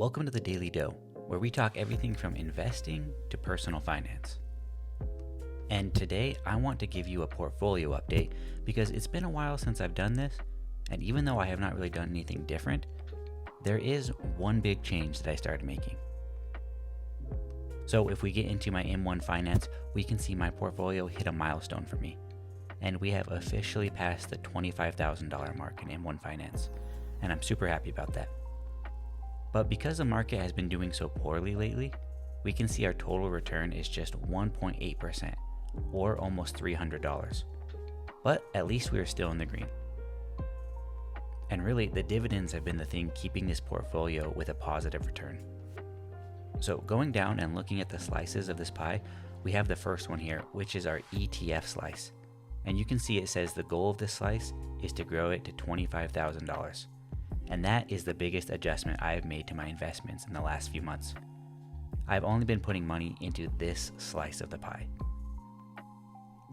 Welcome to the Daily Doe, where we talk everything from investing to personal finance. And today I want to give you a portfolio update because it's been a while since I've done this, and even though I have not really done anything different, there is one big change that I started making. So if we get into my M1 Finance, we can see my portfolio hit a milestone for me, and we have officially passed the $25,000 mark in M1 Finance, and I'm super happy about that. But because the market has been doing so poorly lately, we can see our total return is just 1.8%, or almost $300. But at least we are still in the green. And really, the dividends have been the thing keeping this portfolio with a positive return. So going down and looking at the slices of this pie, we have the first one here, which is our ETF Slice. And you can see it says the goal of this slice is to grow it to $25,000. And that is the biggest adjustment I have made to my investments in the last few months. I've only been putting money into this slice of the pie.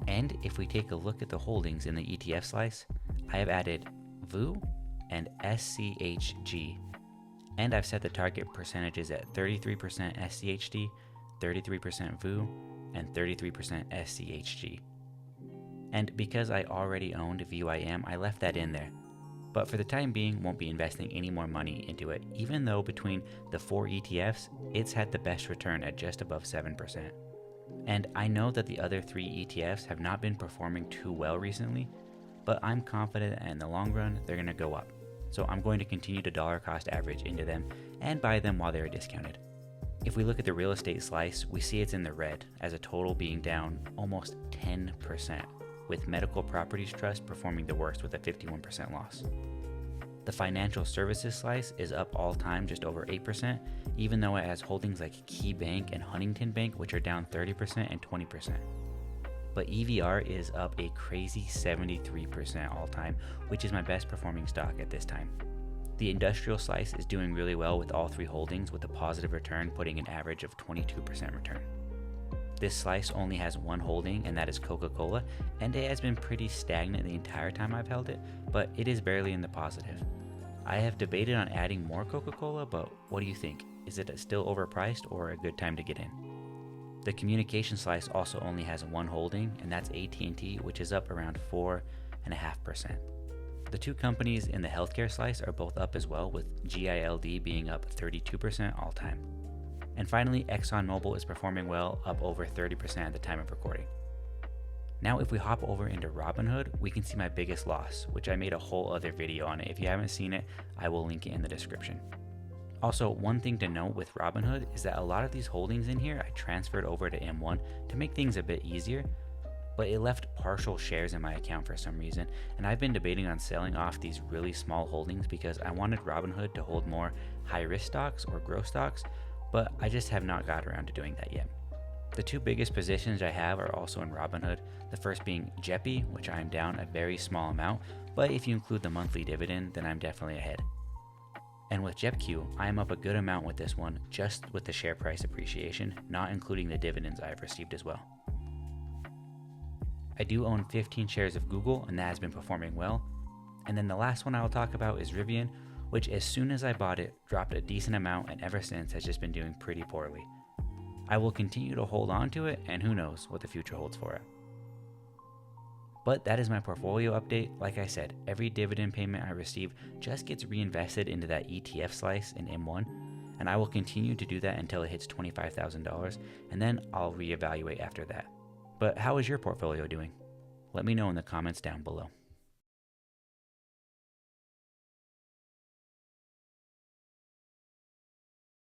And if we take a look at the holdings in the ETF Slice, I have added VU and SCHG, and I've set the target percentages at 33% SCHD, 33% VU, and 33% SCHG. And because I already owned VUIM, I left that in there. But for the time being, won't be investing any more money into it, even though between the 4 ETFs, it's had the best return at just above 7%. And I know that the other 3 ETFs have not been performing too well recently, but I'm confident that in the long run, they're going to go up. So I'm going to continue to dollar cost average into them and buy them while they're discounted. If we look at the real estate slice, we see it's in the red as a total being down almost 10%, with Medical Properties Trust performing the worst with a 51% loss. The financial services slice is up all time just over 8%, even though it has holdings like Key Bank and Huntington Bank, which are down 30% and 20%. But EVR is up a crazy 73% all time, which is my best performing stock at this time. The industrial slice is doing really well with all 3 holdings with a positive return, putting an average of 22% return. This slice only has one holding, and that is Coca-Cola, and it has been pretty stagnant the entire time I've held it, but it is barely in the positive. I have debated on adding more Coca-Cola, but what do you think? Is it still overpriced or a good time to get in? The communication slice also only has one holding, and that's AT&T, which is up around 4.5%. The 2 companies in the healthcare slice are both up as well, with GILD being up 32% all time. And finally, ExxonMobil is performing well, up over 30% at the time of recording. Now if we hop over into Robinhood, we can see my biggest loss, which I made a whole other video on it. If you haven't seen it, I will link it in the description. Also, one thing to note with Robinhood is that a lot of these holdings in here I transferred over to M1 to make things a bit easier, but it left partial shares in my account for some reason, and I've been debating on selling off these really small holdings because I wanted Robinhood to hold more high-risk stocks or growth stocks, but I just have not got around to doing that yet. The 2 biggest positions I have are also in Robinhood, the first being JEPI, which I am down a very small amount, but if you include the monthly dividend, then I'm definitely ahead. And with JEPQ, I am up a good amount with this one, just with the share price appreciation, not including the dividends I have received as well. I do own 15 shares of Google, and that has been performing well. And then the last one I will talk about is Rivian, which as soon as I bought it, dropped a decent amount and ever since has just been doing pretty poorly. I will continue to hold on to it, and who knows what the future holds for it. But that is my portfolio update. Like I said, every dividend payment I receive just gets reinvested into that ETF slice in M1, and I will continue to do that until it hits $25,000, and then I'll reevaluate after that. But how is your portfolio doing? Let me know in the comments down below.